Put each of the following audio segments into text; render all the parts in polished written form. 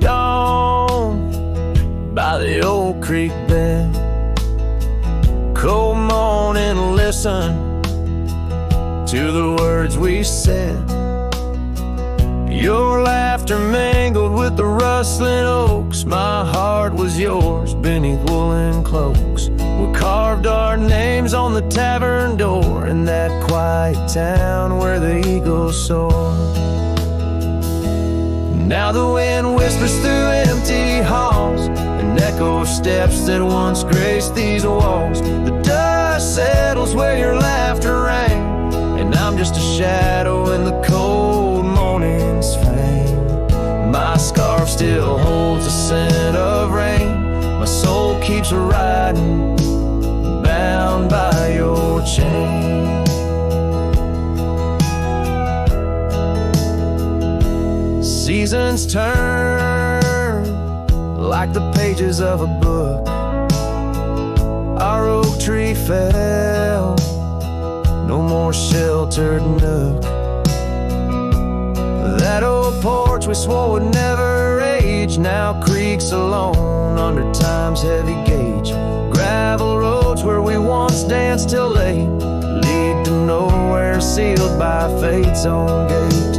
dawn by the old creek bed. Cold morning, listen to the words we said. Your laughter mingled with the rustling oaks. My heart was yours beneath woolen cloaks. We carved our names on the tavern door in that quiet town where the eagles soar. Now the wind whispers through empty halls, an echo of steps that once graced these walls. The dust settles where your laughter rang, and I'm just a shadow in the cold morning's fame. My scarf still holds the scent of rain. My soul keeps riding, bound by your chain. Seasons turn like the pages of a book. Our oak tree fell, no more sheltered nook. That old porch we swore would never age now creaks alone under time's heavy gauge. Gravel roads where we once danced till late lead to nowhere, sealed by fate's own gate.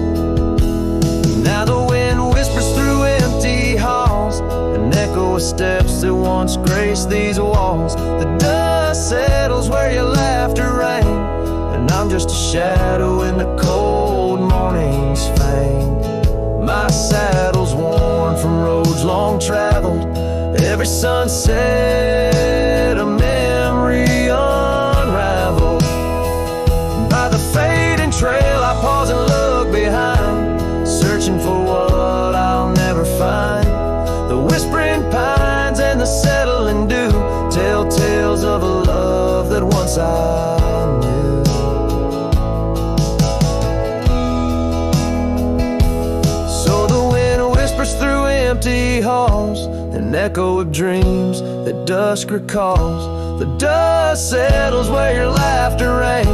Now the wind whispers through empty halls, an echo of steps that once graced these walls. The dust settles where your laughter rang, and I'm just a shadow in the cold morning's fang. My saddle's worn from roads long traveled, every sunset a memory unraveled. By the fading trail I pause and look behind, searching for what I'll never find. The whispering pines and the settling dew tell tales of a love that once I knew. So the wind whispers through empty halls, an echo of dreams that dusk recalls. The dust settles where your laughter rang,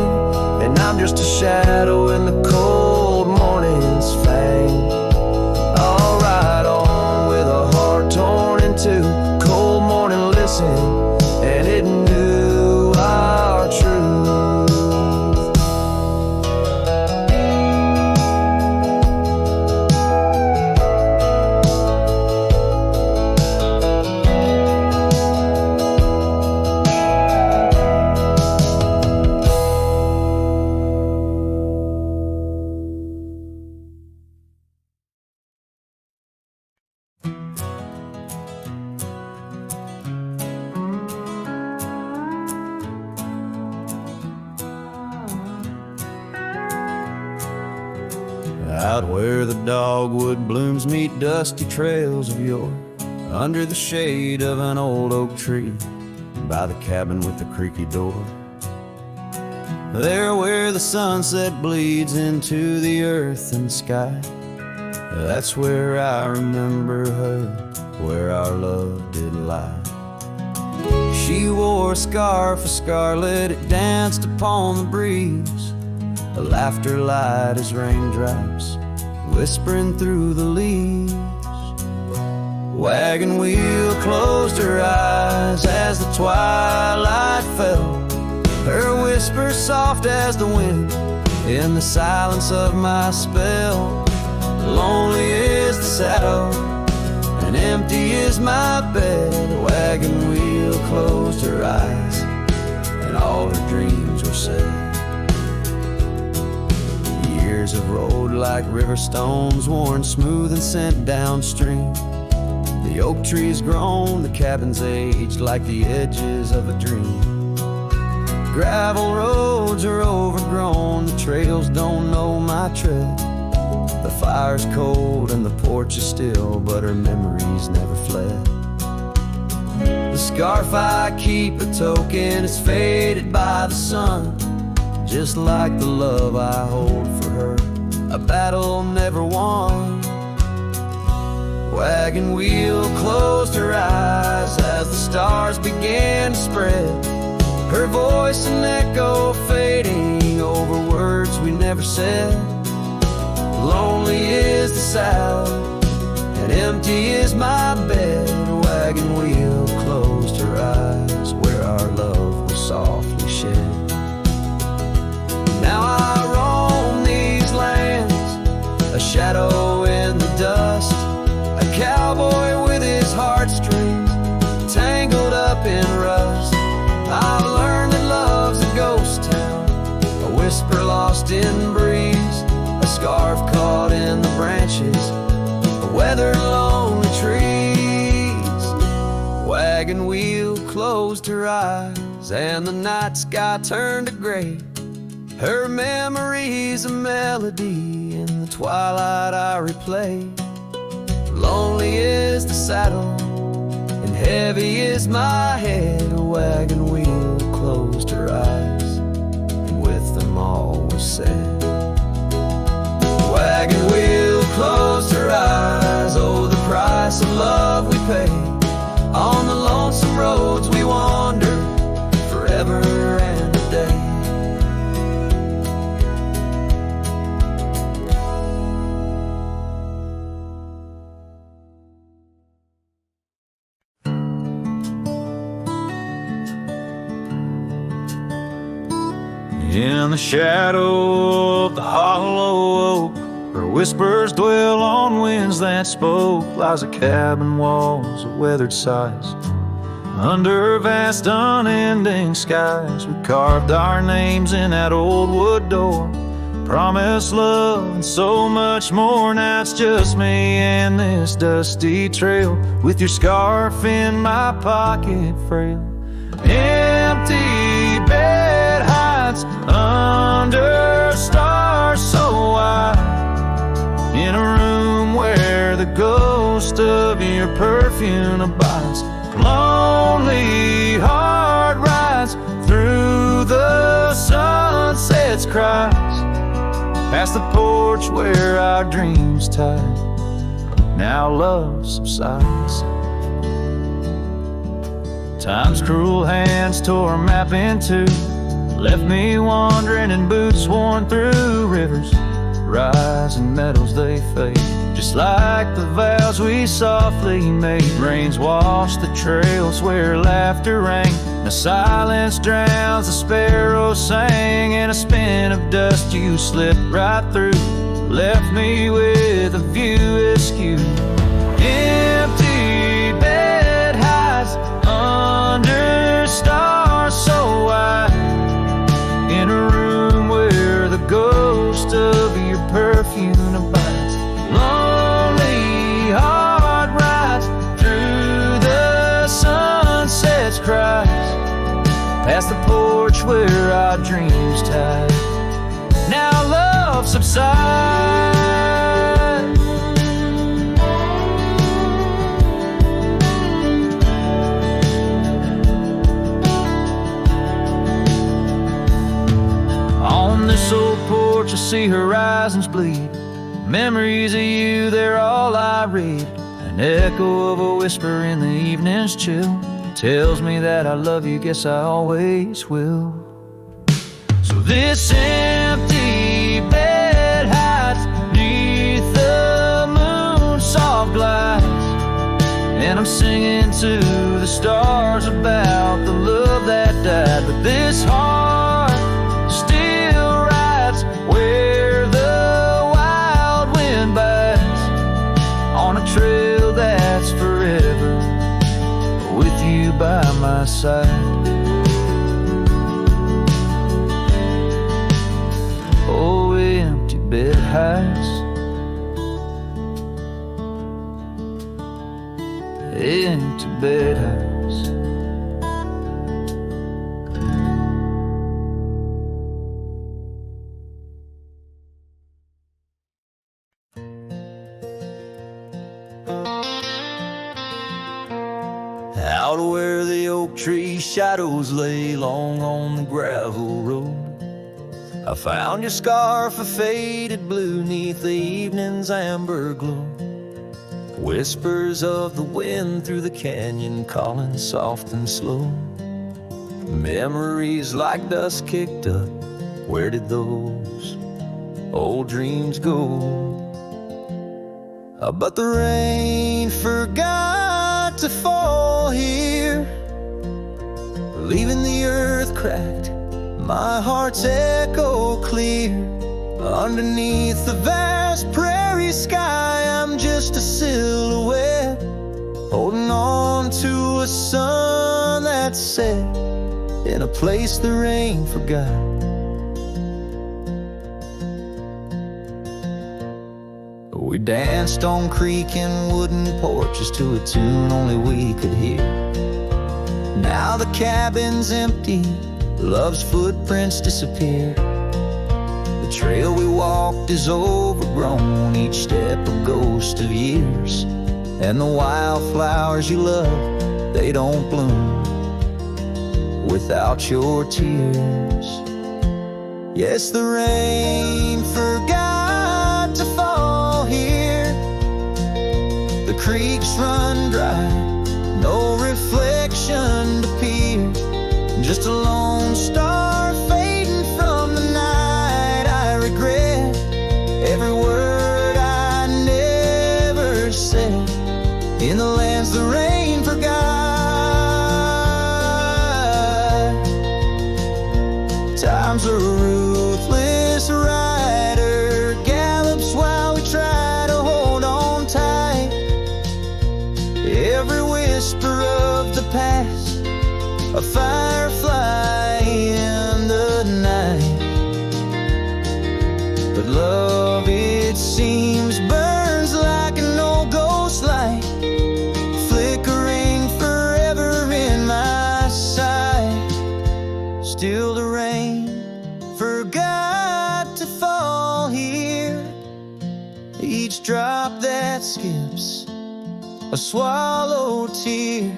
and I'm just a shadow in the cold morning's fang. I'll ride on with a heart torn in two. Cold morning listened, and it knew our truth. Out where the dogwood blooms meet dusty trails of yore, under the shade of an old oak tree, by the cabin with the creaky door. There where the sunset bleeds into the earth and sky, that's where I remember her, where our love did lie. She wore a scarf of scarlet, it danced upon the breeze, a laughter light as raindrops whispering through the leaves. Wagon wheel closed her eyes as the twilight fell, her whisper soft as the wind in the silence of my spell. Lonely is the saddle and empty is my bed. The wagon wheel closed her eyes and all her dreams were said. Years have rolled like river stones, worn smooth and sent downstream. The oak tree's grown, the cabin's aged like the edges of a dream. Gravel roads are overgrown, the trails don't know my tread. The fire's cold and the porch is still, but her memories never fled. The scarf I keep a token is faded by the sun, just like the love I hold for her, a battle never won. Wagon wheel closed her eyes as the stars began to spread, her voice an echo fading over words we never said. Lonely is the south and empty is my bed. A wagon wheel closed her eyes where our love was softly shed. Now I roam these lands, a shadow in the dust, a cowboy with his heartstrings tangled up in rust. I've learned that love's a ghost town, a whisper lost in breeze, a scarf caught in the branches, a weathered lonely trees. Wagon wheel closed her eyes and the night sky turned to gray. Her memory's a melody in the twilight I replay. Lonely is the saddle and heavy is my head. A wagon wheel closed her eyes and with them all was said. A wagon wheel closed her eyes, oh the price of love we pay. On the lonesome roads we wander forever and a day. In the shadow of the hollow oak, where whispers dwell on winds that spoke, lies a cabin walls of weathered sighs. Under vast unending skies, we carved our names in that old wood door. Promised love and so much more. Now it's just me and this dusty trail, with your scarf in my pocket frail. Empty bed hides under stars so wide, in a room where the ghost of your perfume abides. Lonely heart rides through the sunset's cries, past the porch where our dreams tied. Now love subsides. Time's cruel hands tore a map in two, left me wandering in boots worn through. Rivers rise and meadows they fade, just like the vows we softly made. Rains wash the trails where laughter rang, the silence drowns the sparrows sang. In a spin of dust you slipped right through, left me with a view askew. Empty bed hides under stars so wide, in a room where the ghost of your perfume abides. Lonely heart rides through the sunset's cries, past the porch where our dreams tied. Now love subsides. On this old porch I see horizons bleed, memories of you, they're all I read. An echo of a whisper in the evening's chill tells me that I love you, guess I always will. So this empty bed hides neath the moon's soft lights, and I'm singing to the stars about the love that died. But this heart still rides where the wild wind bites, on a trail that's forever with you by my side. Oh, empty bed hides, empty bed hides. Out where the oak tree shadows lay long on the gravel road, I found your scarf, a faded blue, neath the evening's amber glow. Whispers of the wind through the canyon calling soft and slow. Memories like dust kicked up, where did those old dreams go? But the rain forgot to fall here, leaving the earth cracked, my heart's echo clear. Underneath the vast prairie sky, I'm just a silhouette, holding on to a sun that set in a place the rain forgot. We danced on creek and wooden porches to a tune only we could hear. Now the cabin's empty, love's footprints disappear. The trail we walked is overgrown, each step a ghost of years. And the wildflowers you love, they don't bloom without your tears. Yes, the rain forgot to fall here. The creeks run dry, no reflection to peer. Just a lone star fading from the night. I regret every word I never said in the lands the rain forgot. Time's a ruthless rider, gallops while we try to hold on tight. Every whisper of the past, a firefly in the night. But love, it seems, burns like an old ghost light, flickering forever in my sight. Still the rain forgot to fall here, each drop that skips a swallowed tear.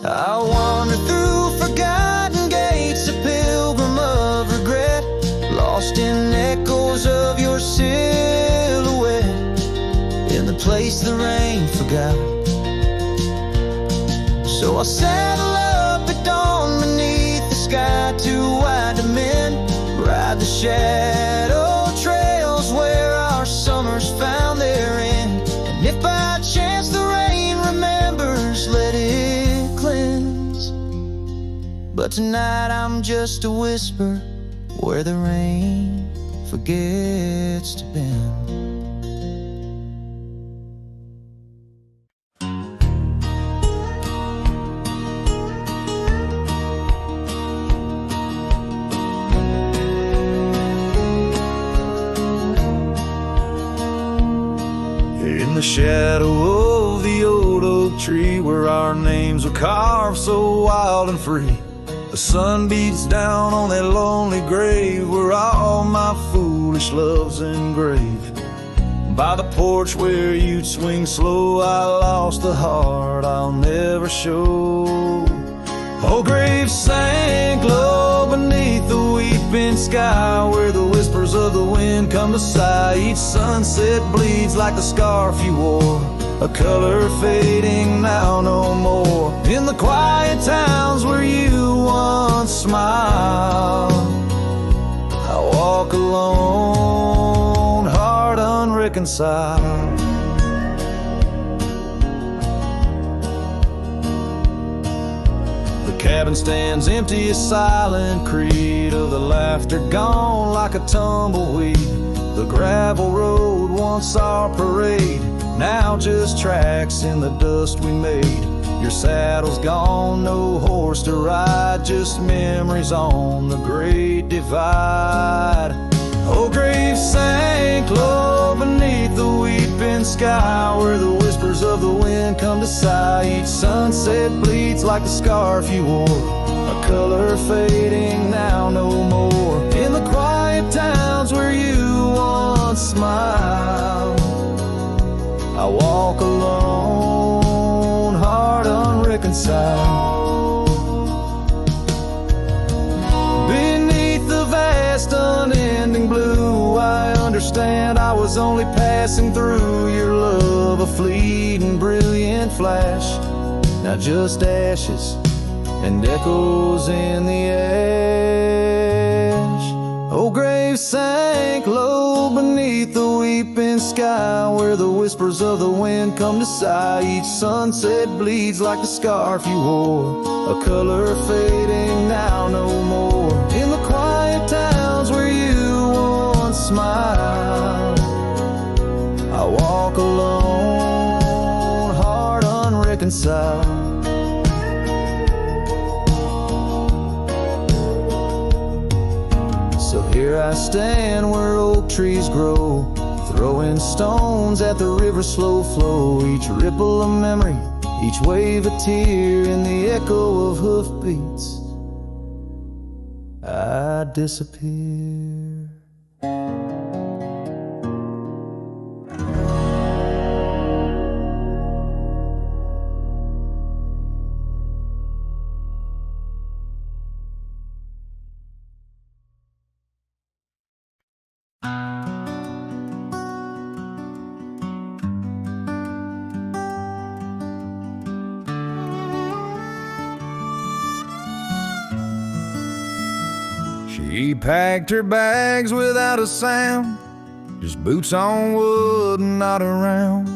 I wander through forgotten gates, a pilgrim of regret, lost in echoes of your silhouette, in the place the rain forgot. So I saddle up at dawn beneath the sky, too wide to mend, ride the shadow trails where our summers found their end. And if by chance the rain remembers, let it cleanse. But tonight I'm just a whisper where the rain forgets to bend. In the shadow of the old oak tree where our names were carved so wild and free, the sun beats down on that lonely grave where all my foolish love's engraved. By the porch where you'd swing slow, I lost the heart I'll never show. Oh, grave sank low beneath the weeping sky where the whispers of the wind come to sigh. Each sunset bleeds like the scarf you wore, a color fading now no more. In the quiet towns where you once smiled, I walk alone, heart unreconciled. The cabin stands empty, a silent creed of the laughter gone like a tumbleweed. The gravel road, once our parade, now just tracks in the dust we made. Your saddle's gone, no horse to ride, just memories on the great divide. Oh, grave sank low beneath the weeping sky where the whispers of the wind come to sigh. Each sunset bleeds like the scarf you wore, a color fading now no more. In the quiet towns where you once smiled, I walk alone, heart unreconciled. Beneath the vast unending blue, I understand I was only passing through. Your love a fleeting brilliant flash, now just ashes and echoes in the ash. Old graves sank low beneath the weeping sky, where the whispers of the wind come to sigh. Each sunset bleeds like the scarf you wore, a color fading now no more. In the quiet towns where you once smiled, I walk alone, heart unreconciled. So here I stand where oak trees grow, throwing stones at the river's slow flow. Each ripple a memory, each wave a tear, in the echo of hoofbeats I disappear. She packed her bags without a sound, just boots on wood and not around.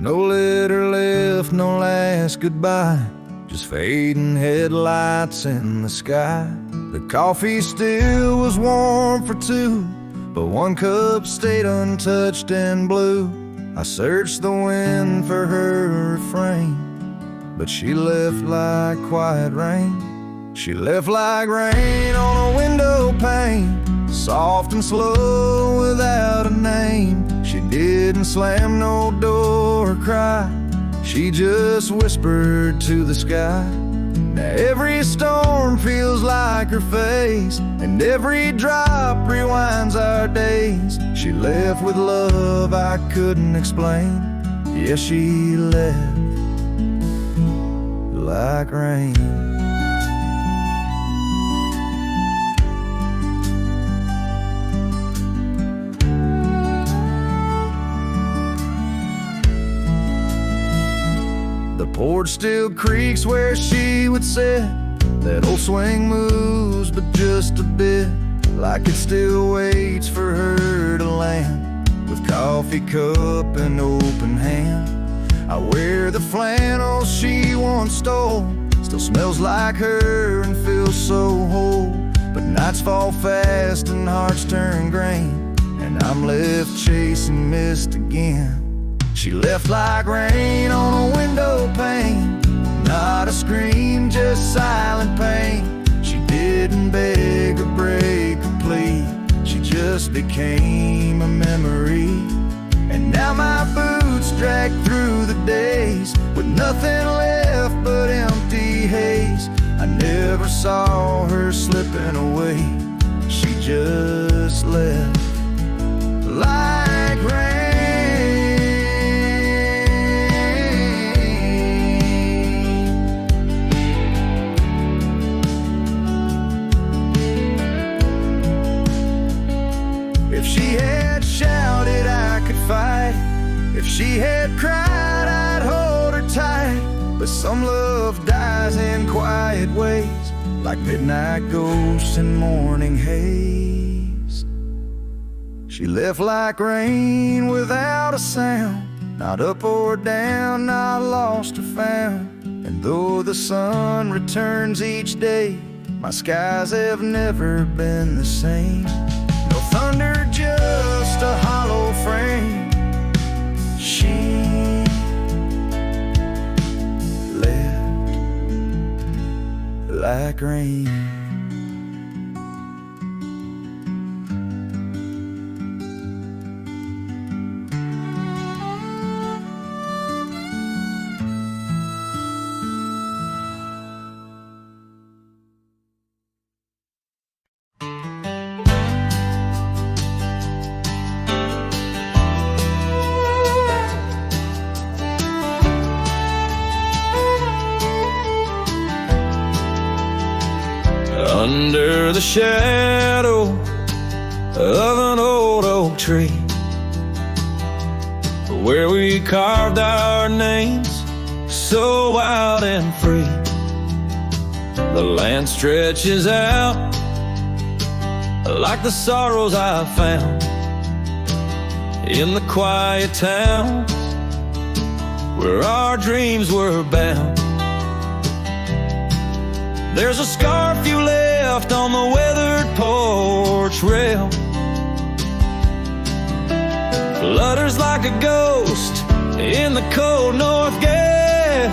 No letter left, no last goodbye, just fading headlights in the sky. The coffee still was warm for two, but one cup stayed untouched and blue. I searched the wind for her refrain, but she left like quiet rain. She left like rain on a window pane, soft and slow without a name. She didn't slam no door or cry, she just whispered to the sky. Now every storm feels like her face, and every drop rewinds our days. She left with love I couldn't explain. Yes, she left like rain. The porch still creaks where she would sit. That old swing moves, but just a bit, like it still waits for her to land, with coffee cup and open hand. I wear the flannel she once stole, still smells like her and feels so whole. But nights fall fast and hearts turn grain, and I'm left chasing mist again. She left like rain on a window pane, not a scream, just silent pain. She didn't beg or break or plead, she just became a memory. And now my boots drag through the days, with nothing left but empty haze. I never saw her slipping away, she just left like rain. If she had shouted, I could fight. If she had cried, I'd hold her tight. But some love dies in quiet ways, like midnight ghosts in morning haze. She left like rain without a sound, not up or down, not lost or found. And though the sun returns each day, my skies have never been the same. No thunder, just a hollow frame. She left like rain. Under the shadow of an old oak tree, where we carved our names so wild and free. The land stretches out like the sorrows I found in the quiet towns where our dreams were bound. There's a scarf you left on the weathered porch rail, flutters like a ghost in the cold north gale.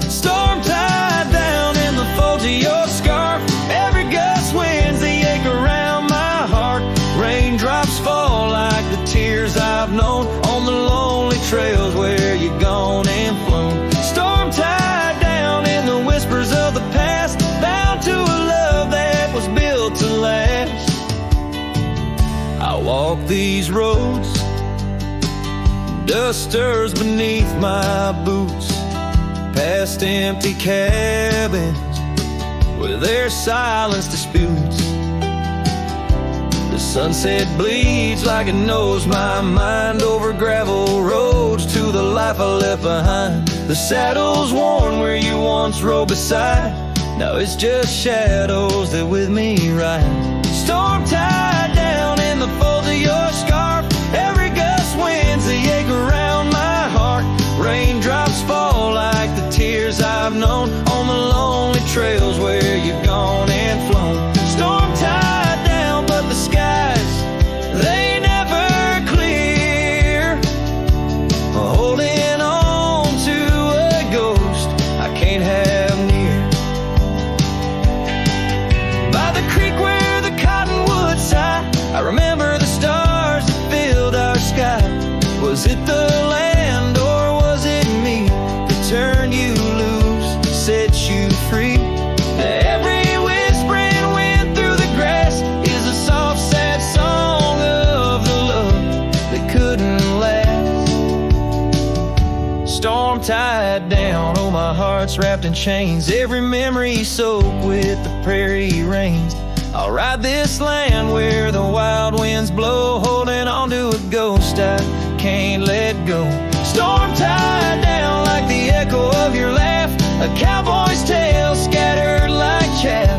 Storm tied down in the folds of your scarf, every gust winds the ache around my heart. Raindrops fall like the tears I've known on the lonely trails where you've gone and flown. Storm tied down in the whispers of the past, bound to a love that was built to last. I walk these roads, dust stirs beneath my boots, past empty cabins with their silence disputes. The sunset bleeds like it knows my mind over gravel roads to the life I left behind. The saddle's worn where you once rode beside, now it's just shadows that with me ride. Storm tied down in the folds of your scarf, every gust winds the ache around my heart. Raindrops fall like the tears I've known on the lonely trails where you've gone and flown. Storm tied down, but the skies, they never clear. Holding on to a ghost I can't have near. By the creek where the cottonwoods sigh, I remember the stars that filled our sky. Was it the land or was it me that turned you loose, set you free? Every whispering wind through the grass is a soft, sad song of the love that couldn't last. Storm tied down, oh my heart's wrapped in chains, every memory soaked with the prairie rains. I'll ride this land where the wild winds blow, holding on to a ghost I can't let go. Storm tied down like the echo of your laugh, a cowboy's tale scattered like chaff.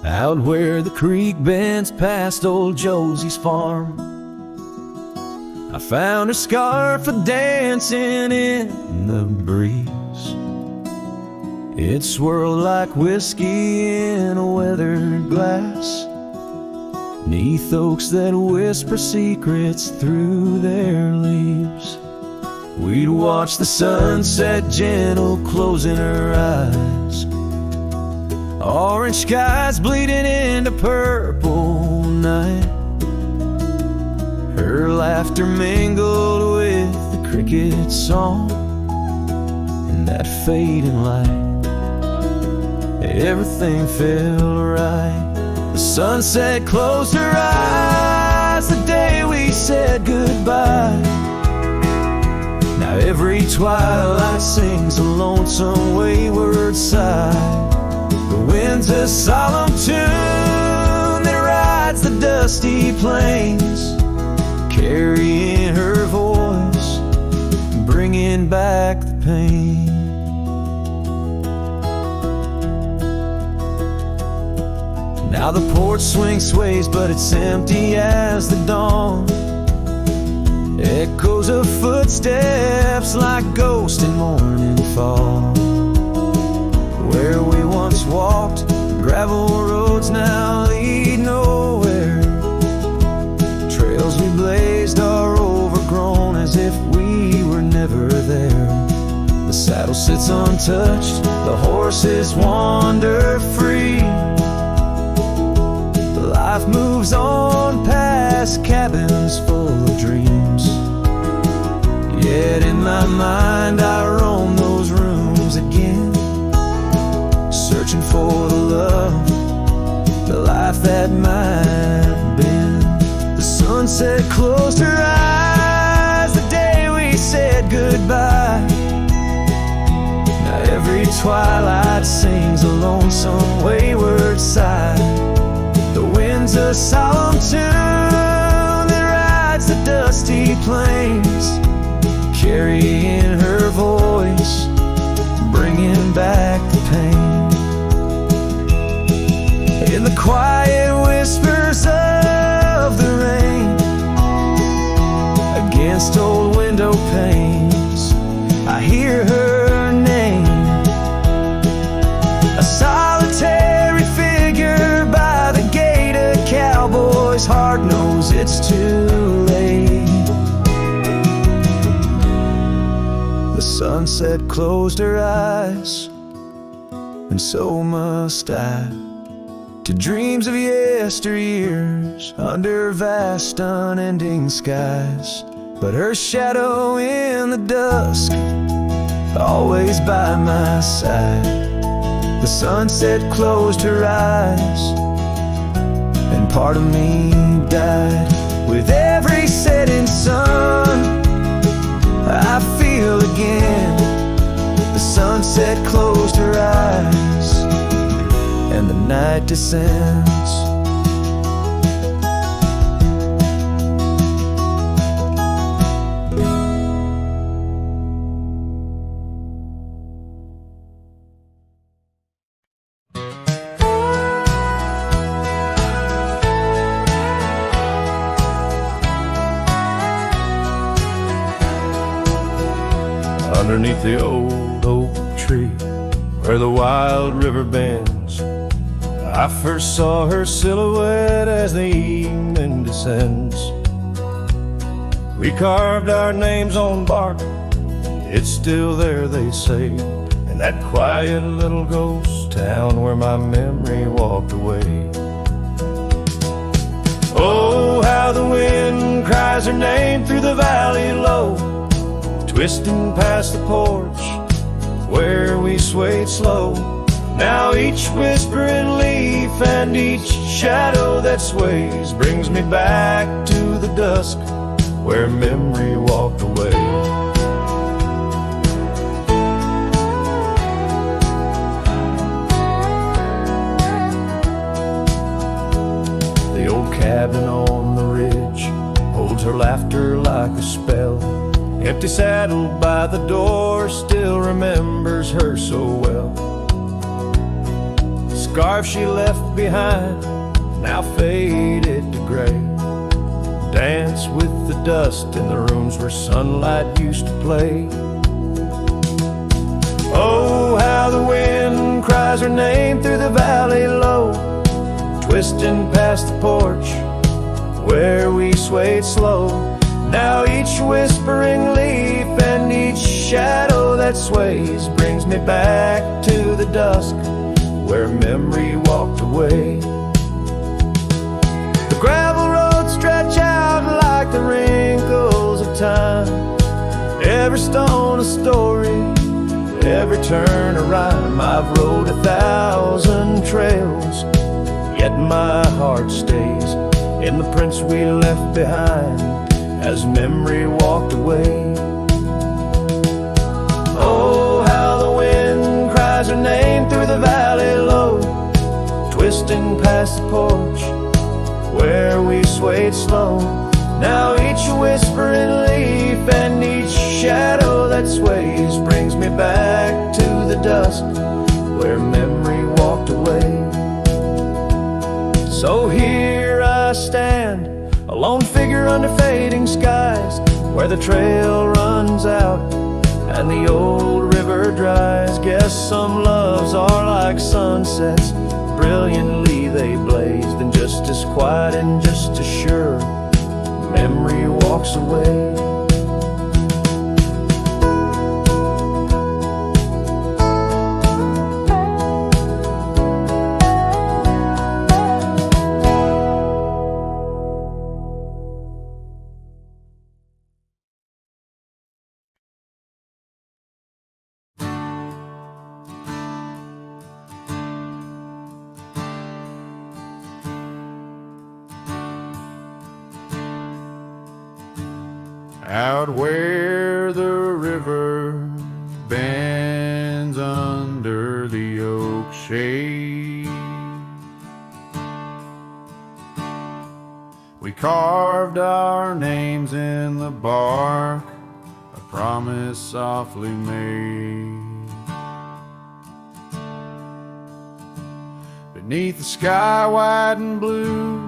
Out where the creek bends past old Josie's farm, I found her scarf a-dancing in the breeze. It swirled like whiskey in a weathered glass, 'neath oaks that whisper secrets through their leaves. We'd watch the sunset gentle closing her eyes, orange skies bleeding into purple night. Her laughter mingled with the cricket song and that fading light. Everything felt right. The sunset closed her eyes the day we said goodbye. Now every twilight sings a lonesome wayward sigh. The wind's a solemn tune that rides the dusty plains, carrying her voice, bringing back the pain. Now the porch swing sways, but it's empty as the dawn. Echoes of footsteps like ghosts in morning fall. Where we once walked, gravel roads now lead nowhere. Trails we blazed are overgrown as if we were never there. The saddle sits untouched, the horses wander free. Life moves on past cabins full of dreams. Yet in my mind I roam those rooms again, searching for the love, the life that might have been. The sunset closed her eyes some wayward side. The wind's a solemn tune that rides the dusty plains, carrying her voice, bringing back the pain. In the quiet whispers of the rain, against old window panes, I hear her name. A solitary figure by the gate, a cowboy's heart knows it's too late. The sunset closed her eyes, and so must I, to dreams of yesteryears under vast unending skies. But her shadow in the dusk, always by my side. The sunset closed her eyes, and part of me died. With every setting sun, I feel again. The sunset closed her eyes, and the night descends. Underneath the old oak tree where the wild river bends, I first saw her silhouette as the evening descends. We carved our names on bark, it's still there they say, in that quiet little ghost town where my memory walked away. Oh, how the wind cries her name through the valley low, twisting past the porch where we swayed slow. Now each whispering leaf and each shadow that sways brings me back to the dusk where memory walked away. The old cabin on the ridge holds her laughter like a spell. Empty saddle by the door still remembers her so well. The scarf she left behind, now faded to gray, dance with the dust in the rooms where sunlight used to play. Oh, how the wind cries her name through the valley low, twisting past the porch where we swayed slow. Now each whispering leaf and each shadow that sways brings me back to the dusk where memory walked away. The gravel roads stretch out like the wrinkles of time, every stone a story, every turn a rhyme. I've rode 1,000 trails, yet my heart stays in the prints we left behind as memory walked away. Oh, how the wind cries her name through the valley low, twisting past the porch where we swayed slow. Now each whispering leaf and each shadow that sways brings me back to the dusk where memory walked away. So here I stand, a lone figure under fading skies, where the trail runs out and the old river dries. Guess some loves are like sunsets, brilliantly they blaze, then just as quiet and just as sure, memory walks away. Out where the river bends under the oak shade, We carved our names in the bark, a promise softly made. Beneath the sky wide and blue,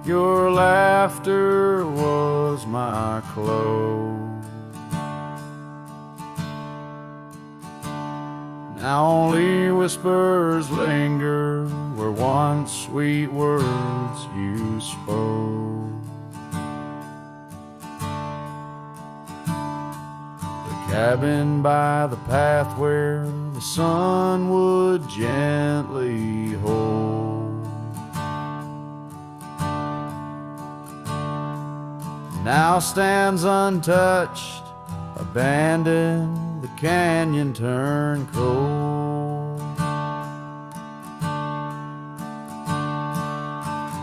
your laughter was my clothes. Now only whispers linger where once sweet words you spoke. The cabin by the path where the sun would gently hold now stands untouched, abandoned. The canyon turned cold.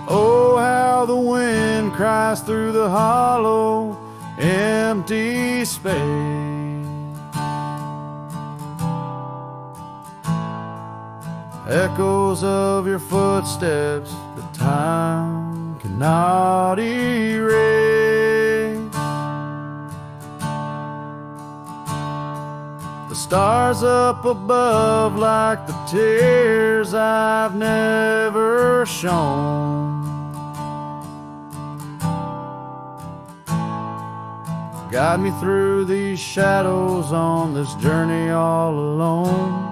Oh, how the wind cries through the hollow, empty space. Echoes of your footsteps that time cannot erase. The stars up above like the tears I've never shown. Guide me through these shadows on this journey all alone.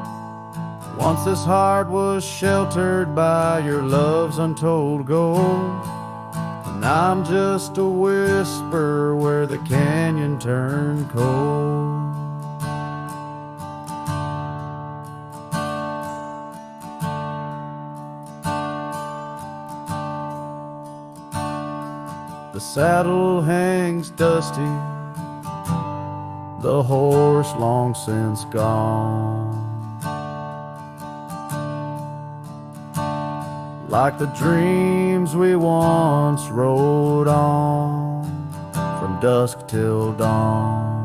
Once this heart was sheltered by your love's untold gold, and I'm just a whisper where the canyon turned cold. The saddle hangs dusty, the horse long since gone. Like the dreams we once rode on from dusk till dawn.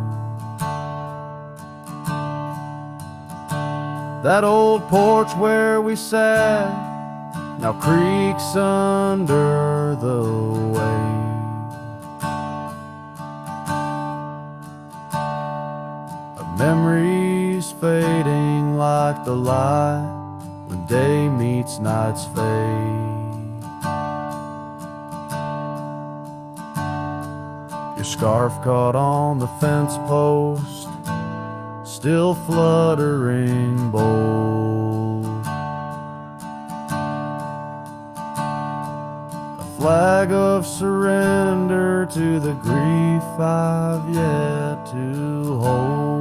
That old porch where we sat now creaks under the weight. Memories fading like the light when day meets night's fade. Your scarf caught on the fence post, still fluttering bold. A flag of surrender to the grief I've yet to hold.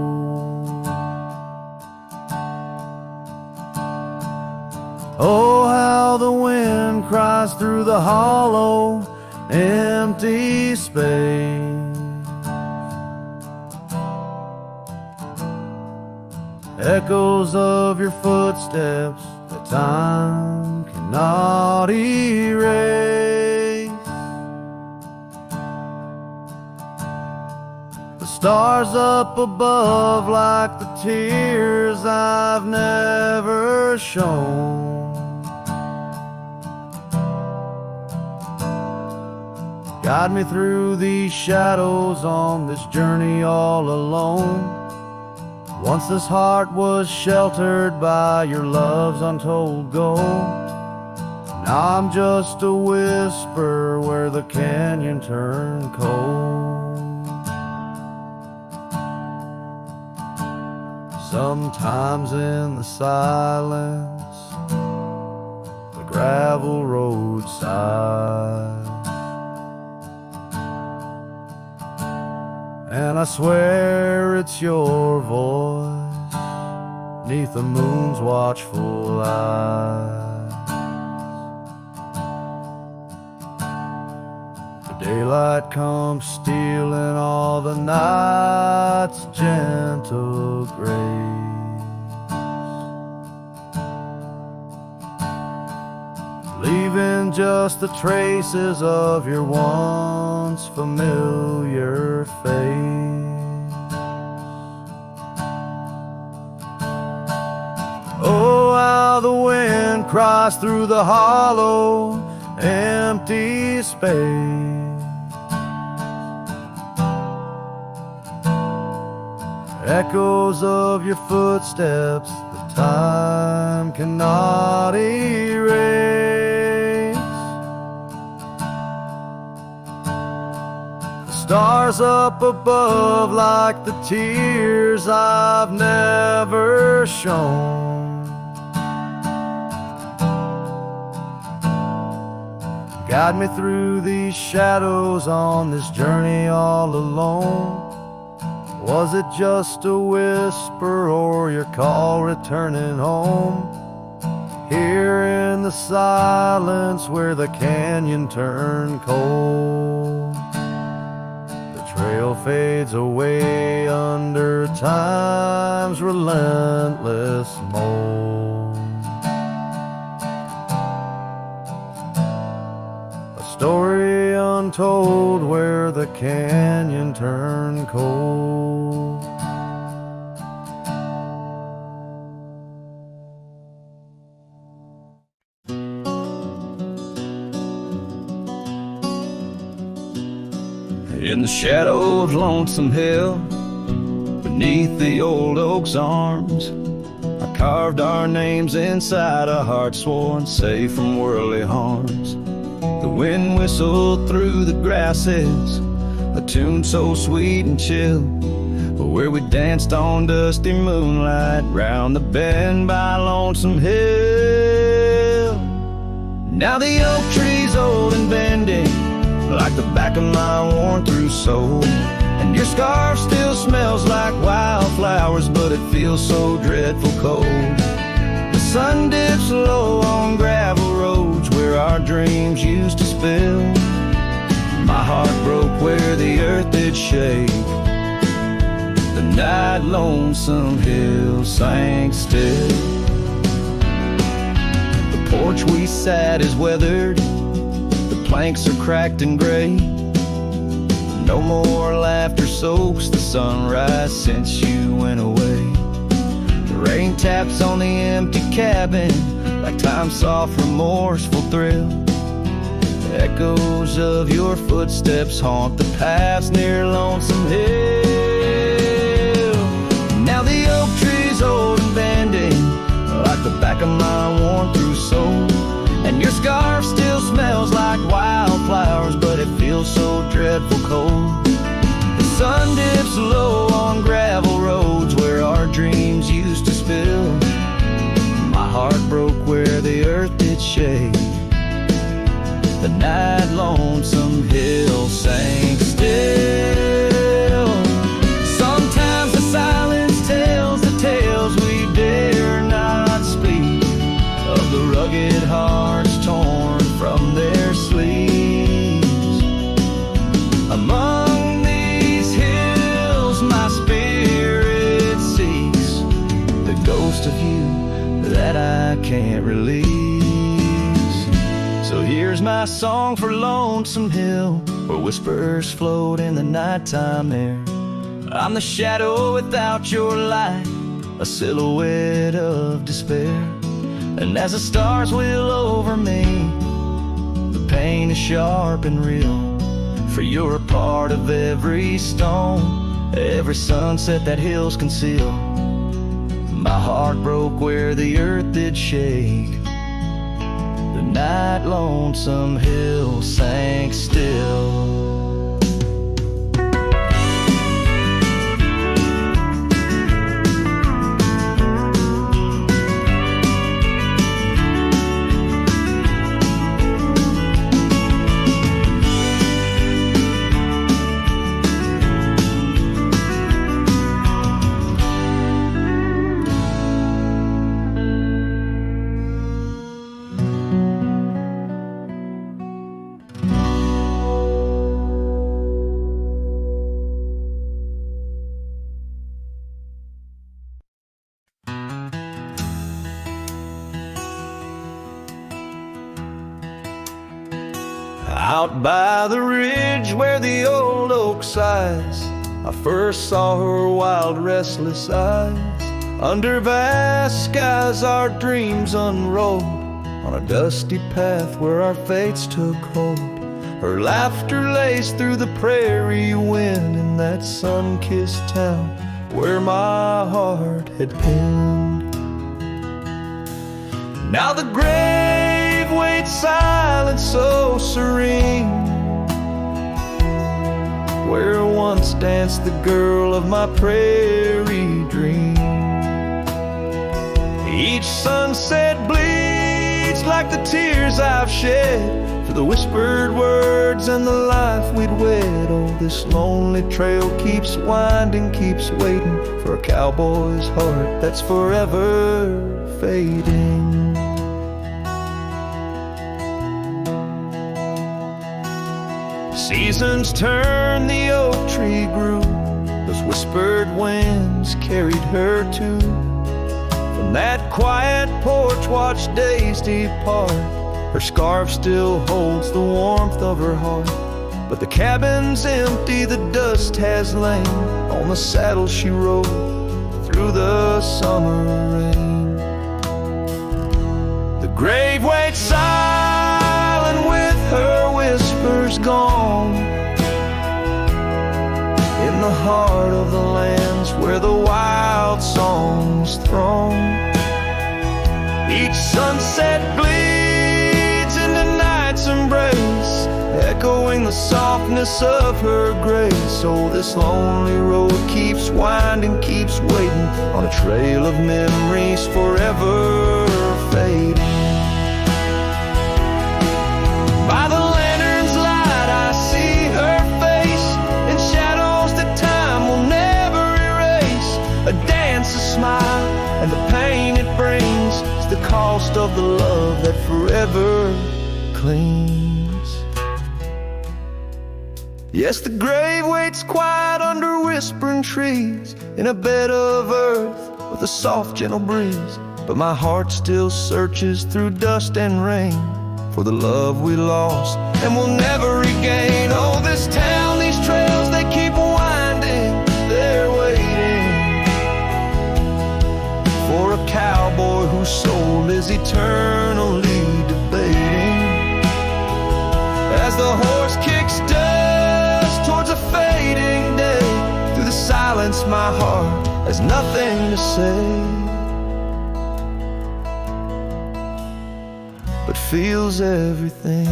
Oh, how the wind cries through the hollow, empty space. Echoes of your footsteps that time cannot erase. The stars up above like the tears I've never shown. Guide me through these shadows on this journey all alone. Once this heart was sheltered by your love's untold gold. Now I'm just a whisper where the canyon turned cold. Sometimes in the silence, the gravel roadside, and I swear it's your voice 'neath the moon's watchful eyes. The daylight comes stealing all the night's gentle grace, leaving just the traces of your once familiar face. Oh, how the wind cries through the hollow, empty space. Echoes of your footsteps that time cannot erase. The stars up above like the tears I've never shown. Guide me through these shadows on this journey all alone. Was it just a whisper or your call returning home? Here in the silence where the canyon turned cold, the trail fades away under time's relentless mold. A story untold where the canyon turned cold. In the shadow of Lonesome Hill, beneath the old oak's arms, I carved our names inside a heart sworn safe from worldly harms. The wind whistled through the grasses, a tune so sweet and chill, where we danced on dusty moonlight round the bend by Lonesome Hill. Now the oak tree's old and bending like the back of my worn-through soul, and your scarf still smells like wildflowers, but it feels so dreadful cold. The sun dips low on gravel roads where our dreams used to spill. My heart broke where the earth did shake. The night Lonesome Hill sank still. The porch we sat is weathered, the planks are cracked and gray. No more laughter soaks the sunrise since you went away. The rain taps on the empty cabin like time's soft remorseful thrill. The echoes of your footsteps haunt the paths near Lonesome Hill. Now the oak tree's old and bending like the back of my worn-through soul, and your scarf still smells like wildflowers, but it feels so dreadful cold. The sun dips low on gravel roads where our dreams used to spill. My heart broke where the earth did shake. The night Lonesome Hill sank still. Sometimes the silence tells the tales we dare not speak, of the rugged hearts torn from their sleeves. Among these hills my spirit seeks the ghost of you that I can't release. So here's my song for Lonesome Hill, where whispers float in the nighttime air. I'm the shadow without your light, a silhouette of despair. And as the stars wheel over me, the pain is sharp and real. For you're a part of every stone, every sunset that hills conceal. My heart broke where the earth did shake. The night Lonesome Hill sank still. Out by the ridge where the old oak sighs, I first saw her wild, restless eyes. Under vast skies our dreams unrolled on a dusty path where our fates took hold. Her laughter laced through the prairie wind in that sun-kissed town where my heart had pinned. Now the grave waits silent, so serene, where once danced the girl of my prairie dream. Each sunset bleeds like the tears I've shed for the whispered words and the life we'd wed. Oh, this lonely trail keeps winding, keeps waiting for a cowboy's heart that's forever fading. Seasons turn, the oak tree grew, those whispered winds carried her too. From that quiet porch watched days depart. Her scarf still holds the warmth of her heart, but the cabin's empty, the dust has lain on the saddle she rode through the summer rain. The grave waits silent with her whispers gone, in the heart of the lands where the wild songs throng. Each sunset bleeds into night's embrace, echoing the softness of her grace. Oh, this lonely road keeps winding, keeps waiting on a trail of memories forever fading. By the lantern's light I see her face in shadows that time will never erase. A dance, a smile, and the pain it brings is the cost of the love that forever clings. Yes, the grave waits quiet under whispering trees, in a bed of earth with a soft gentle breeze. But my heart still searches through dust and rain for the love we lost and will never regain. Oh, this town, these trails, they keep winding, they're waiting for a cowboy whose soul is eternally debating. As the horse kicks dust towards a fading day, through the silence my heart has nothing to say, but feels everything.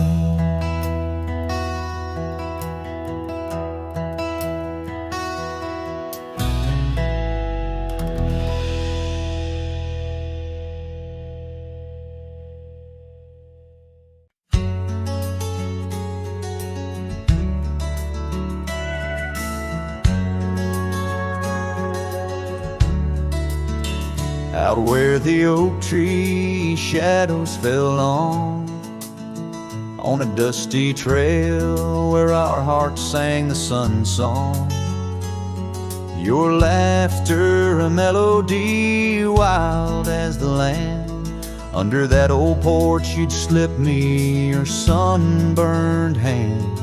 Out where the oak tree shadows fell on a dusty trail where our hearts sang the sun song. Your laughter a melody wild as the land. Under that old porch you'd slip me your sunburned hand.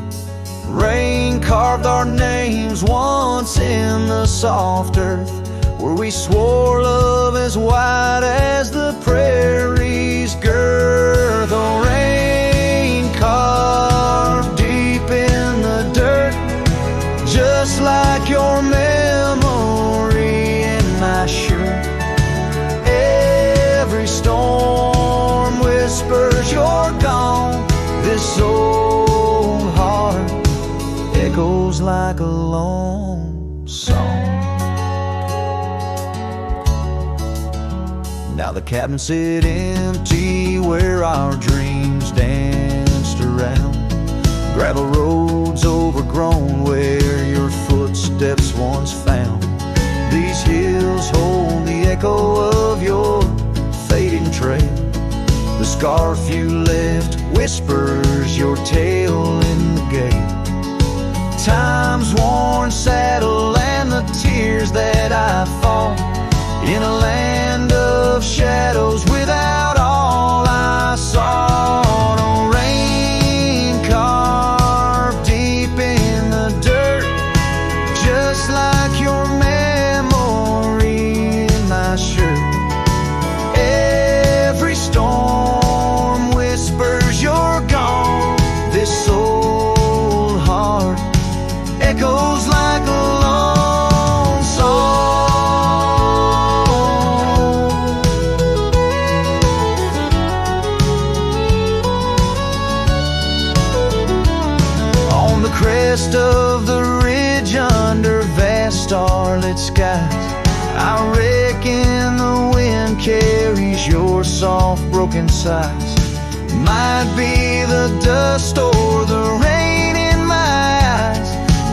Rain carved our names once in the soft earth, where we swore love as wide as the prairie's girth. Oh, rain carved deep in the dirt, just like your memory in my shirt. Every storm whispers you're gone. This old heart echoes like a lone song. Now the cabin sit empty where our dreams danced around. Gravel roads overgrown where your footsteps once found. These hills hold the echo of your fading trail. The scarf you left whispers your tale in the gate. Time's worn saddle and the tears that I fought in a land of shadows without all I saw. Oh, rain carved deep in the dirt, just like your memory in my shirt. Every storm crest of the ridge under vast starlit skies. I reckon the wind carries your soft broken sighs. Might be the dust or the rain in my eyes,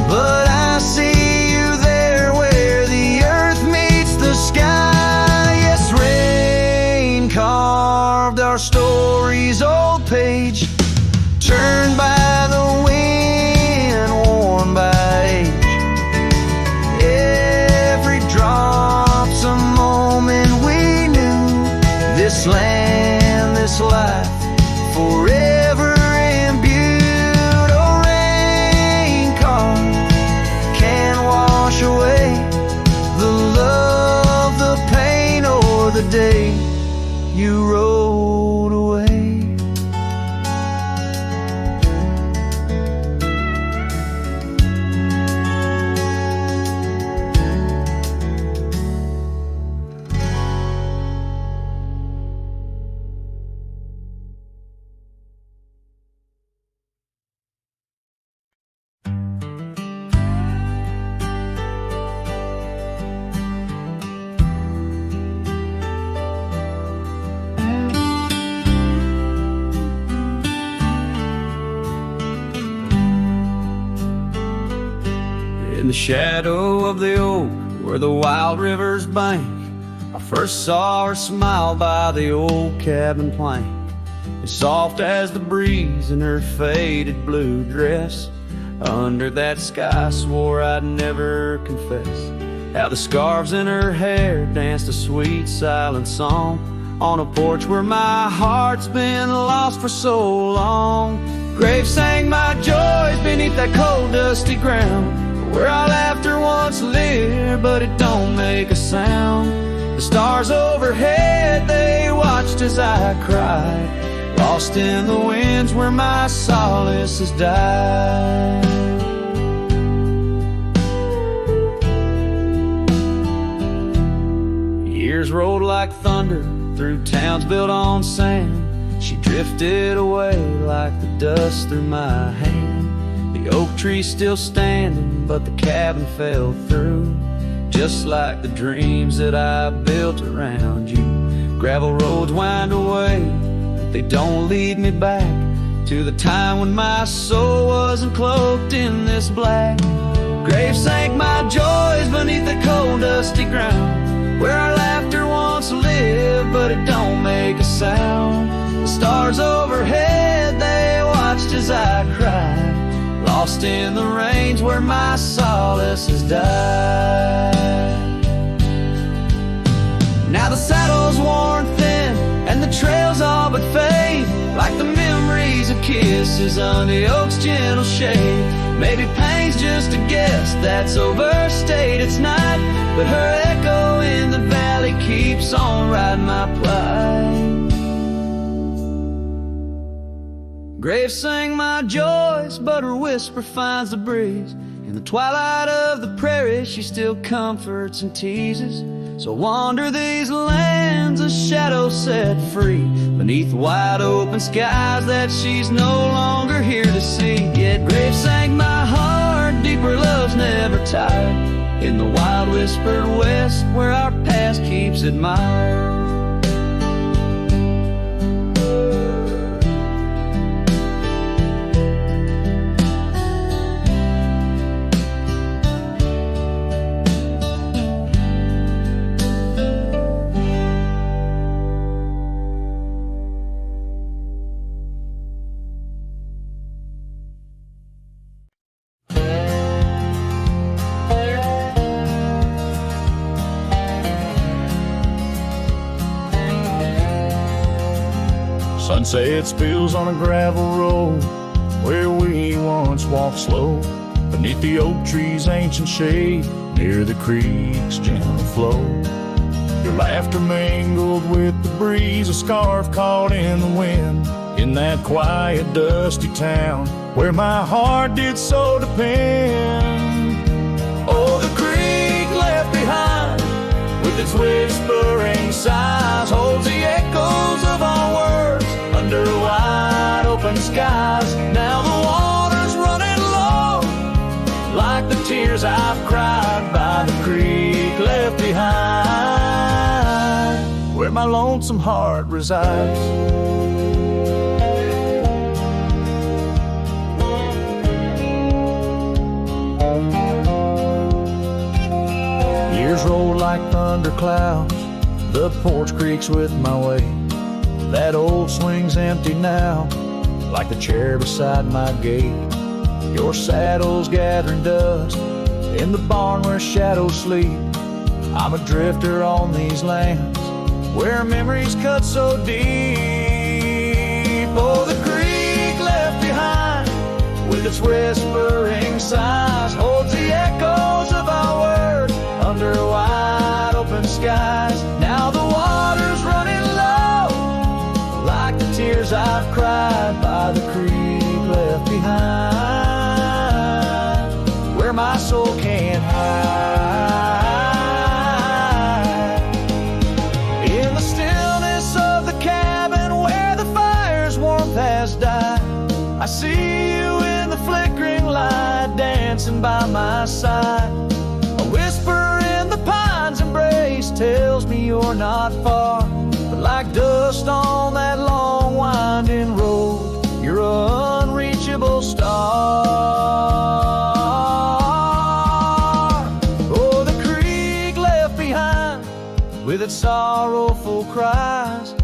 but I see you there where the earth meets the sky. Yes, rain carved our story's old page, turned by the wind, worn by age. Every drop's a moment we knew. This land, this life, forever imbued. Oh, rain carved can't wash away the love, the pain, or the day you rode away. In the shadow of the oak where the wild rivers bank, I first saw her smile by the old cabin plank. As soft as the breeze in her faded blue dress, under that sky I swore I'd never confess. How the scarves in her hair danced a sweet silent song on a porch where my heart's been lost for so long. Graves sang my joys beneath that cold dusty ground, where our laughter once lived, but it don't make a sound. The stars overhead, they watched as I cried, lost in the winds where my solace has died. Years rolled like thunder through towns built on sand. She drifted away like the dust through my hand. The oak tree's still standing, but the cabin fell through, just like the dreams that I built around you. Gravel roads wind away, but they don't lead me back to the time when my soul wasn't cloaked in this black. Graves sank my joys beneath the cold dusty ground, where our laughter once lived, but it don't make a sound. The stars overhead, they watched as I cried, lost in the range where my solace has died. Now the saddle's worn thin and the trails all but fade, like the memories of kisses under the oak's gentle shade. Maybe pain's just a guess that's overstayed. It's not, but her echo in the valley keeps on riding my plight. Graves sang my joys, but her whisper finds the breeze. In the twilight of the prairie, she still comforts and teases. So wander these lands, a shadow set free, beneath wide open skies that she's no longer here to see. Yet Graves sang my heart, deeper love's never tired, in the wild whispered west where our past keeps admired. Sunset spills on a gravel road where we once walked slow, beneath the oak tree's ancient shade, near the creek's gentle flow. Your laughter mingled with the breeze, a scarf caught in the wind, in that quiet, dusty town where my heart did so depend. Oh, the creek left behind with its whispering sighs holds the echoes of our words under wide open skies. Now the water's running low tears I've cried by the creek left behind, where my lonesome heart resides. Years roll like thunderclouds, the porch creaks with my weight. That old swing's empty now, like the chair beside my gate. Your saddle's gathering dust in the barn where shadows sleep. I'm a drifter on these lands where memories cut so deep. Oh, the creek left behind with its whispering sighs holds the echoes of our words under wide open skies. Now the water's running low like the tears I've cried by the creek left behind, where my soul can't hide. In the stillness of the cabin where the fire's warmth has died, I see you in the flickering light dancing by my side. A whisper in the pine's embrace tells me you're not far, but like dust on that long winding road, you're an unreachable star. Oh, the creek left behind with its sorrowful cries,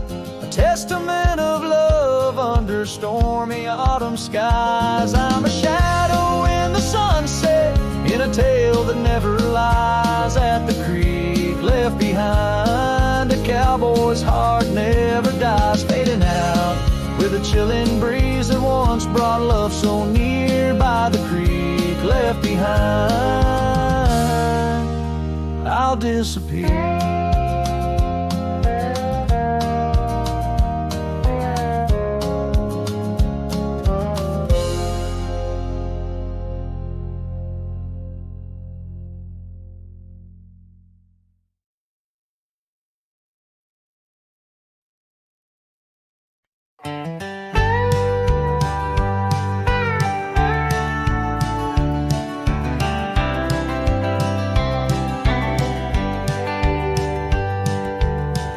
a testament of love under stormy autumn skies. I'm a shadow in the sunset, in a tale that never lies. At the creek left behind, a cowboy's heart never dies, fading out with a chilling breeze that once brought love so near. By the creek left behind, I'll disappear.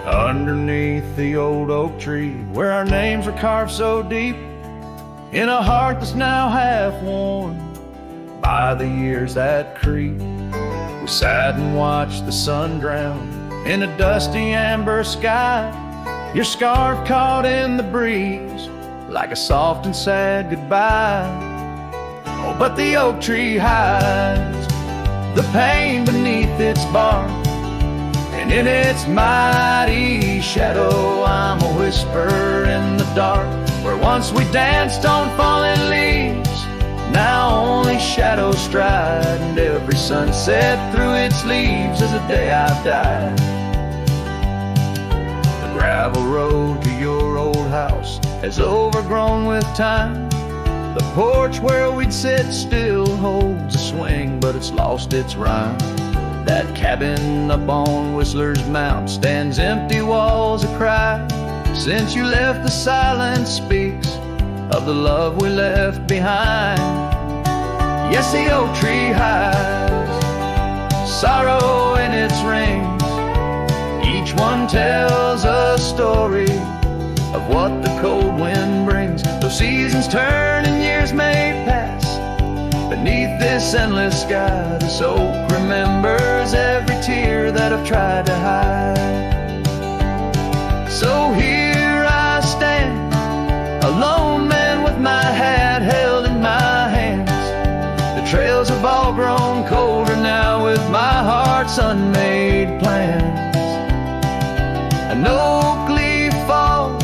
Underneath the old oak tree where our names were carved so deep, in a heart that's now half worn by the years that creep, we sat and watched the sun drown in a dusty amber sky. Your scarf caught in the breeze like a soft and sad goodbye. Oh, but the oak tree hides the pain beneath its bark, and in its mighty shadow I'm a whisper in the dark. Where once we danced on falling leaves, now only shadows stride, and every sunset through its leaves is a day I've died. The gravel road to your old house has overgrown with time. The porch where we'd sit still holds a swing, but it's lost its rhyme. That cabin up on Whistler's Mount stands empty, walls a cry. Since you left, the silence speaks of the love we left behind. Yes, the oak tree hides sorrow in its rings. Each one tells a story of what the cold wind brings. Though seasons turn and years may pass, beneath this endless sky, this oak remembers every tear that I've tried to hide. So here I stand, a lone man with my hat held in my hands. The trails have all grown colder now with my heart's unmade plans. An oak leaf falls,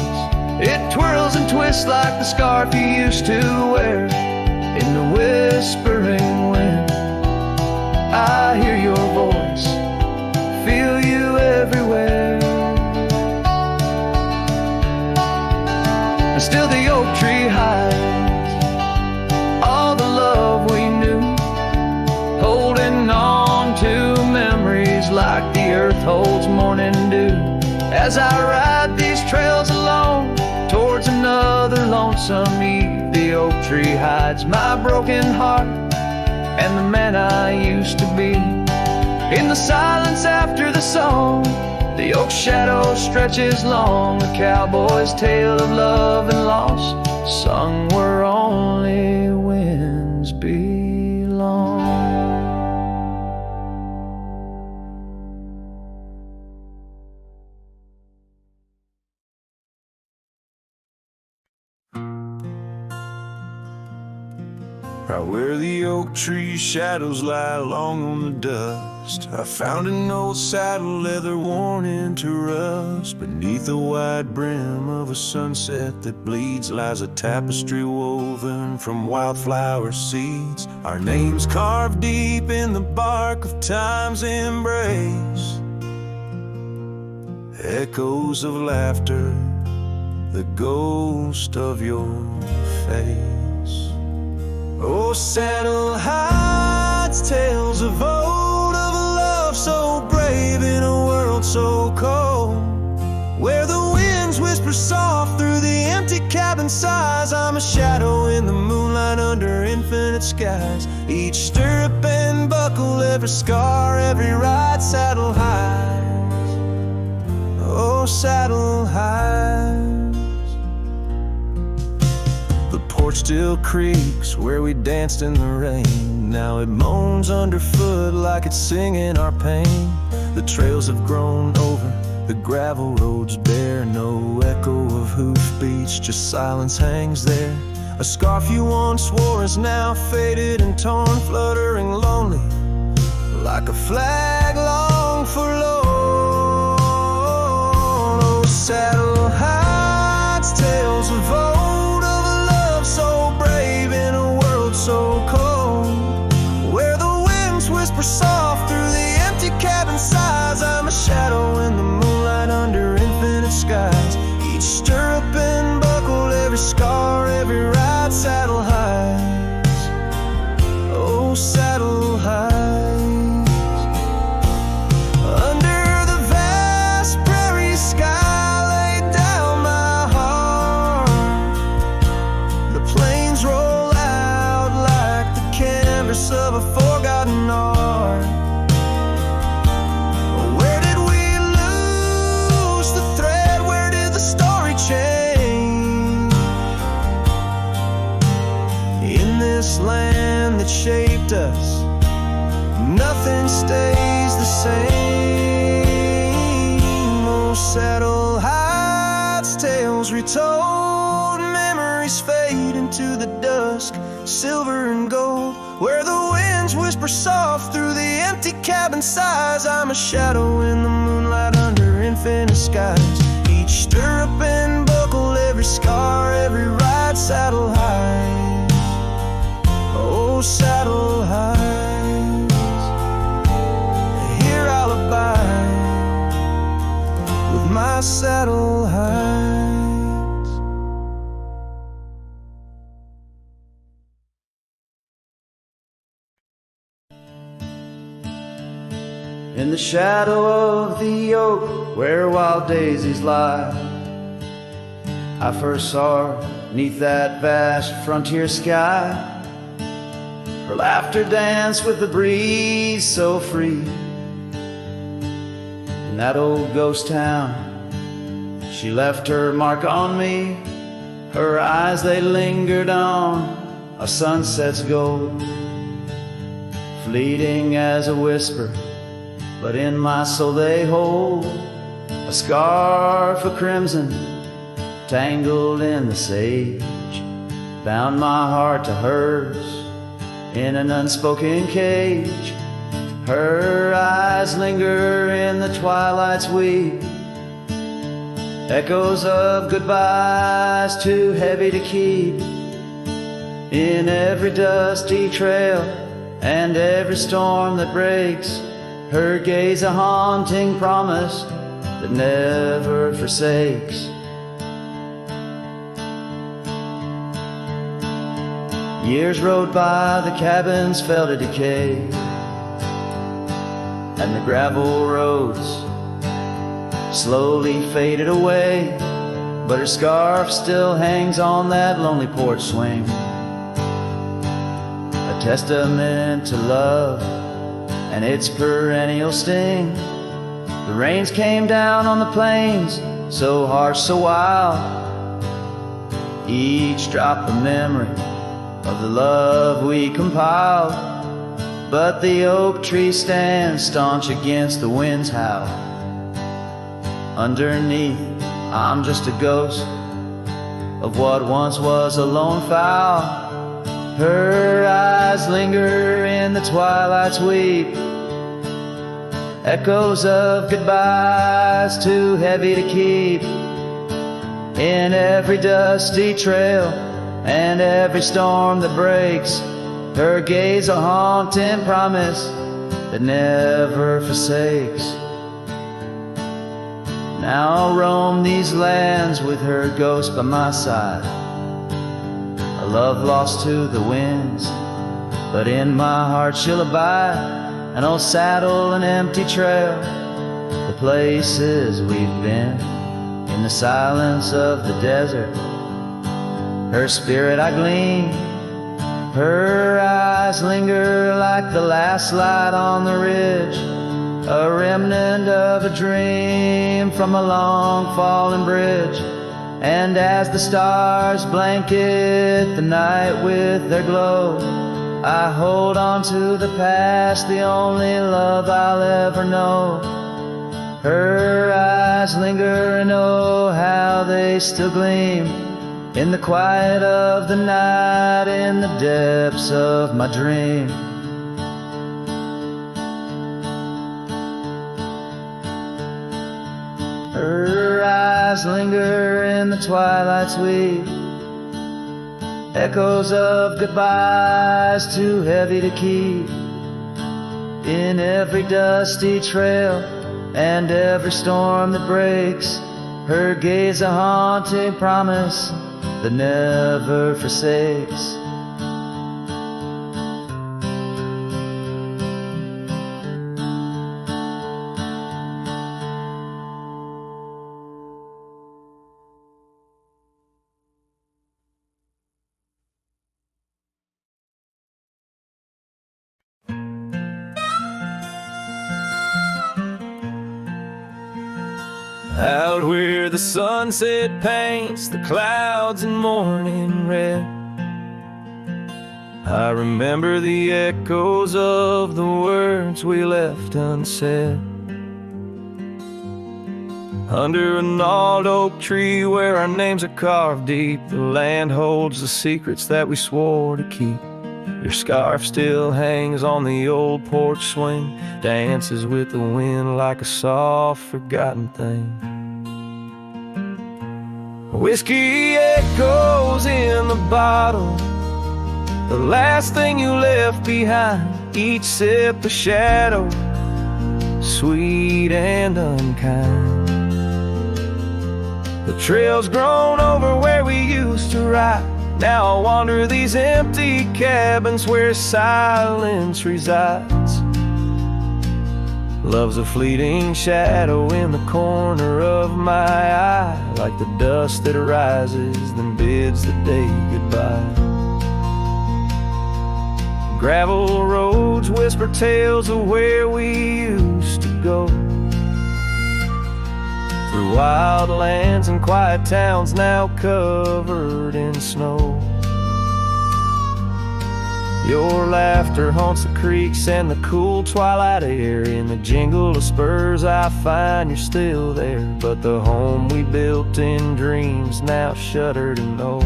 it twirls and twists like the scarf you used to wear. In the whispering wind, I hear your voice, feel you everywhere. And still the oak tree hides all the love we knew, holding on to memories like the earth holds morning dew. As I ride these trails alone towards another lonesome eve, the oak tree hides my broken heart and the man I used to be. In the silence after the song, the oak shadow stretches long, a cowboy's tale of love and loss, sung where only winds belong. Right where the oak tree shadows lie long on the dust, I found an old saddle leather worn into rust. Beneath the wide brim of a sunset that bleeds lies a tapestry woven from wildflower seeds. Our names carved deep in the bark of time's embrace, echoes of laughter, the ghost of your face. Oh, saddle hides tales of old, of a love so brave in a world so cold, where the winds whisper soft through the empty cabin sighs. I'm a shadow in the moonlight under infinite skies. Each stirrup and buckle, every scar, every ride, saddle hides. Oh, saddle hides. The porch still creaks where we danced in the rain. Now it moans underfoot like it's singing our pain. The trails have grown over, the gravel roads bare. No echo of hoofbeats, just silence hangs there. A scarf you once wore is now faded and torn, fluttering lonely like a flag long forlorn. Oh, saddle hides tales of old, of a love so brave in a world so cold, where the winds whisper soft through the empty cabin sighs. I'm a shadow in the moonlight under infinite skies. Each stirrup and buckle, every scar, every ride, saddle hides. Oh, saddle hides. Under the vast prairie sky laid down my heart, the plains roll out like the canvas of a forgotten art. Where did we lose the thread? Where did the story change? In this land that shaped us, nothing stays the same. Oh, saddle hides tales retold, memories fade into the dusk, silver and gold, where the winds whisper soft through the empty cabin sighs. I'm a shadow in the moonlight under infinite skies. Each stirrup and buckle, every scar, every ride, saddle hides. Oh, saddle hides. Here I'll abide with my saddle hides. In the shadow of the oak where wild daisies lie, I first saw her 'neath that vast frontier sky. Her laughter danced with the breeze so free. In that old ghost town, she left her mark on me. Her eyes, they lingered on a sunset's gold, fleeting as a whisper, but in my soul they hold. A scarf of crimson tangled in the sage bound my heart to hers in an unspoken cage. Her eyes linger in the twilight's weep, echoes of goodbyes too heavy to keep. In every dusty trail and every storm that breaks, her gaze a haunting promise that never forsakes. Years rode by, the cabins fell to decay, and the gravel roads slowly faded away. But her scarf still hangs on that lonely porch swing, a testament to love and its perennial sting. The rains came down on the plains, so harsh, so wild, each drop a memory of the love we compiled. But the oak tree stands staunch against the wind's howl. Underneath, I'm just a ghost of what once was a lone fowl. Her eyes linger in the twilight's weep, echoes of goodbyes too heavy to keep. In every dusty trail and every storm that breaks, her gaze a haunting promise that never forsakes. Now I'll roam these lands with her ghost by my side, a love lost to the winds, but in my heart she'll abide. An old saddle, an empty trail, the places we've been, in the silence of the desert, her spirit I glean. Her eyes linger like the last light on the ridge, a remnant of a dream from a long fallen bridge. And as the stars blanket the night with their glow, I hold on to the past, the only love I'll ever know. Her eyes linger and oh, how they still gleam in the quiet of the night, in the depths of my dream. Her eyes linger in the twilight's weep, echoes of goodbyes too heavy to keep. In every dusty trail and every storm that breaks, her gaze a haunting promise that never forsakes. Out where the sunset paints the clouds in morning red, I remember the echoes of the words we left unsaid. Under an old oak tree where our names are carved deep, the land holds the secrets that we swore to keep. Your scarf still hangs on the old porch swing, dances with the wind like a soft forgotten thing. Whiskey echoes in the bottle, the last thing you left behind. Each sip a shadow, sweet and unkind. The trail's grown over where we used to ride. Now I wander these empty cabins where silence resides. Love's a fleeting shadow in the corner of my eye, like the dust that rises then bids the day goodbye. Gravel roads whisper tales of where we used to go, through wild lands and quiet towns now covered in snow. Your laughter haunts the creeks and the cool twilight air. In the jingle of spurs I find you're still there, but the home we built in dreams, now shuttered and old,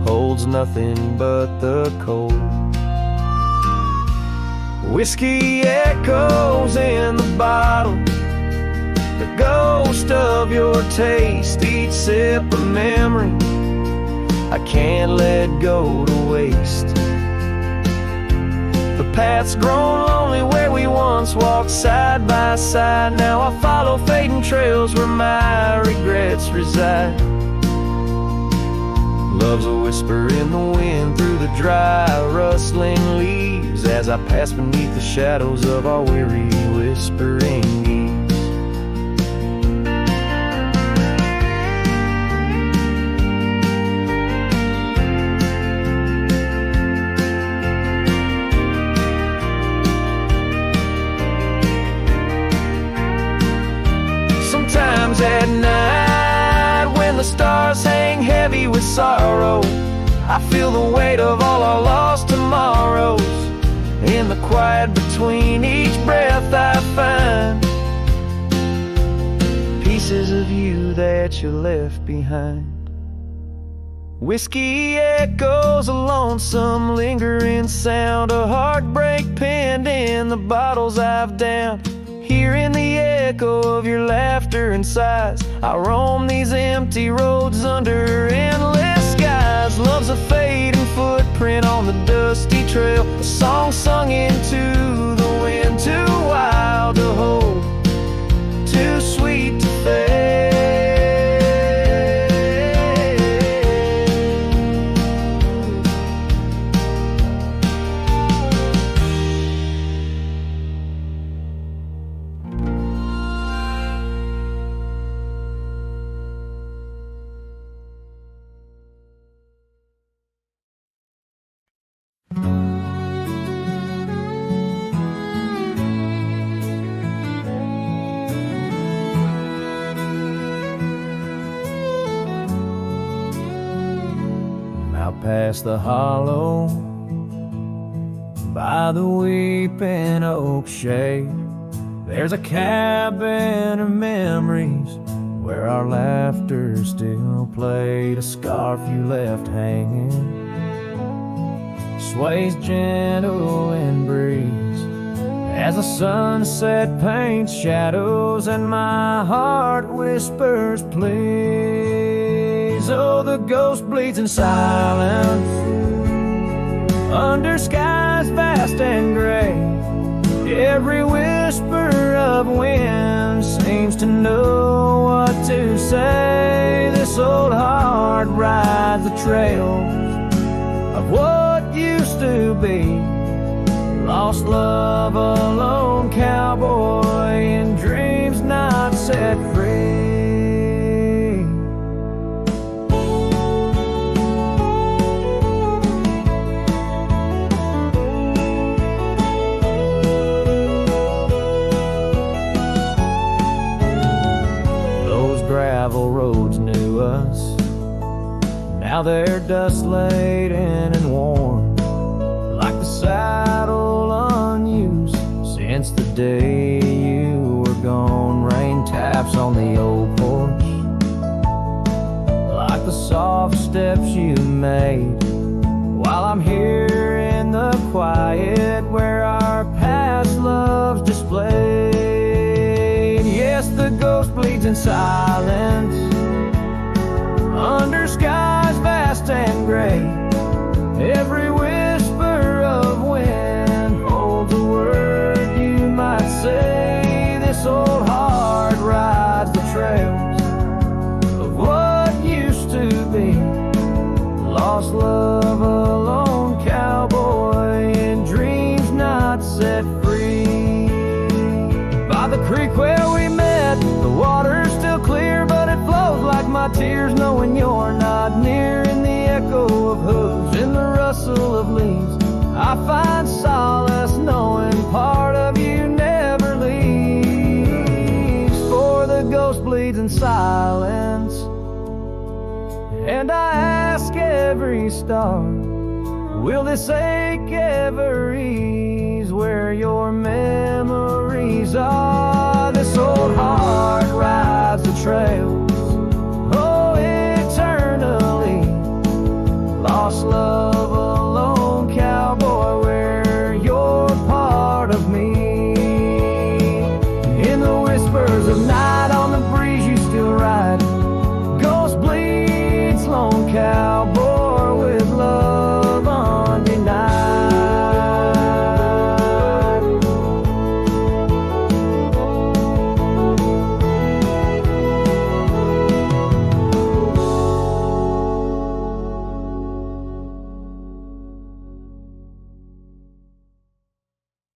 holds nothing but the cold. Whiskey echoes in the bottle, the ghost of your taste. Each sip a memory I can't let go to waste. The path's grown lonely where we once walked side by side. Now I follow fading trails where my regrets reside. Love's a whisper in the wind through the dry rustling leaves, as I pass beneath the shadows of our weary whispering geese. sorrow. I feel the weight of all our lost tomorrows. In the quiet between each breath I find pieces of you that you left behind. Whiskey echoes, a lonesome lingering sound, a heartbreak penned in the bottles I've downed. Hearing the echo of your laughter and sighs, I roam these empty roads under endless skies. Love's a fading footprint on the dusty trail, a song sung into the wind, too wild to hold, too sweet to fail. Past the hollow, by the weeping oak shade, there's a cabin of memories where our laughter still played. A scarf you left hanging sways gentle in breeze as the sunset paints shadows and my heart whispers please. Oh, the ghost bleeds in silence under skies vast and gray. Every whisper of wind seems to know what to say. This old heart rides the trails of what used to be. Lost love, a lone cowboy in dreams not set free. Gravel roads knew us, now they're dust laden and worn, like the saddle unused since the day you were gone. Rain taps on the old porch like the soft steps you made, while I'm here in the quiet where our past loves displayed. Yes, the ghost bleeds in silence under skies vast and gray. Every whisper of wind holds a word you might say. This old heart rides the trails of what used to be. Lost love, a lone cowboy in dreams not set free. By the creek where we met, the water's still clear, but it flows like my tears knowing you're not near. In the echo of hooves, in the rustle of leaves, I find solace knowing part of you never leaves. For the ghost bleeds in silence, and I ask every star, will this ache ever ease where your memories are? This old heart rides the trails, oh, eternally. Lost love,